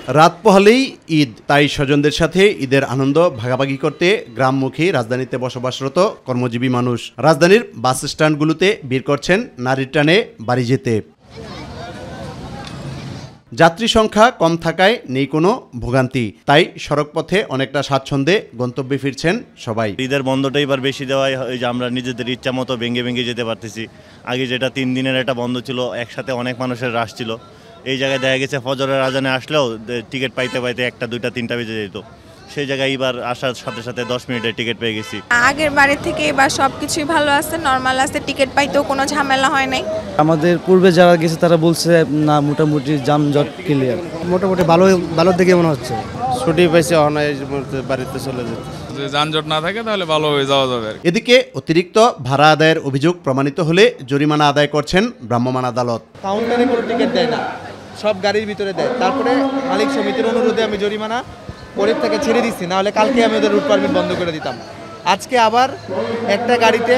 রাত পোহালেই ঈদ, তাই স্বজনদের সাথে ঈদের আনন্দ ভাগাভাগি করতে গ্রামমুখী রাজধানীতে বসবাসরত কর্মজীবী মানুষ রাজধানীর বাস স্ট্যান্ডগুলোতে ভিড় করছেন নারীর টানে বাড়ি যেতে। যাত্রী সংখ্যা কম থাকায় নেই কোনো ভোগান্তি, তাই সড়কপথে অনেকটা স্বাচ্ছন্দ্যে গন্তব্যে ফিরছেন সবাই। ঈদের বন্ধটা এবার বেশি দেওয়ায় যে আমরা নিজেদের ইচ্ছা মতো ভেঙে ভেঙে যেতে পারতেছি। আগে যেটা 3 দিনের একটা বন্ধ ছিল, একসাথে অনেক মানুষের রাশ ছিল, এই জায়গায় দেখা গেছে ফজরের আজানে আসলেও টিকিট পাইতে পাইতে 1টা 2টা 3টা বেজে যেত। সেই জায়গায় এবার আসার সাথে সাথে 10 মিনিটের টিকিট পেয়ে গেছি। আগের বারের থেকে এবার সব কিছুই ভালো আছে, নর্মাল আছে, টিকিট পাইতেও কোনো ঝামেলা হয় নাই। আমাদের পূর্বে যারা গেছে তারা বলছে না, মোটামুটি যানজট ক্লিয়ার, মোটামুটি ভালো দিকে মনে হচ্ছে। ছুটি পাইছে বাড়িতে চলে যেতে, যদি যানজট না থাকে তাহলে ভালো হয়ে যাওয়া যাবে। এদিকে অতিরিক্ত ভাড়া আদায়ের অভিযোগ প্রমাণিত হলে জরিমানা আদায় করছেন ভ্রাম্যমাণ আদালত। কাউন্টারে কোনো টিকিট দেয় না, সব গাড়ির ভিতরে দেয়। তারপরে মালিক সমিতির অনুরোধে আমি জরিমানা পরের থেকে ছেড়ে দিচ্ছি, নাহলে কালকে আমি ওদের রুট পারমিট বন্ধ করে দিতাম। আজকে আবার একটা গাড়িতে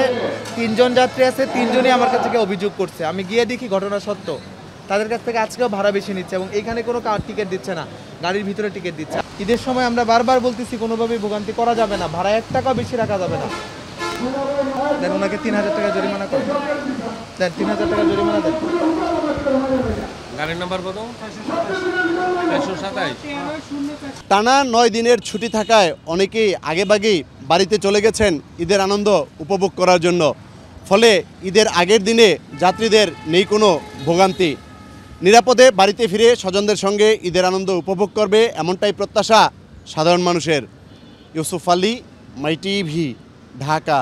3 জন যাত্রী আছে, 3 জনই আমার কাছ থেকে অভিযোগ করছে। আমি গিয়ে দেখি ঘটনা সত্য, তাদের কাছ থেকে আজকেও ভাড়া বেশি নিচ্ছে এবং এইখানে কোনো টিকিট দিচ্ছে না, গাড়ির ভিতরে টিকিট দিচ্ছে। ঈদের সময় আমরা বারবার বলতেছি কোনোভাবেই ভোগান্তি করা যাবে না, ভাড়া 1 টাকাও বেশি রাখা যাবে না। দেন ওনাকে 3000 টাকা জরিমানা করেন, দেন 3000 টাকা জরিমানা দেন। গাড়ির নাম্বার কত? 427। টানা 9 দিনের ছুটি থাকায় অনেকেই আগেভাগেই বাড়িতে চলে গেছেন ঈদের আনন্দ উপভোগ করার জন্য। ফলে ঈদের আগের দিনে যাত্রীদের নেই কোনো ভোগান্তি, নিরাপদে বাড়িতে ফিরে স্বজনদের সঙ্গে ঈদের আনন্দ উপভোগ করবে, এমনটাই প্রত্যাশা সাধারণ মানুষের। ইউসুফ আলী, মাই টিভি, ঢাকা।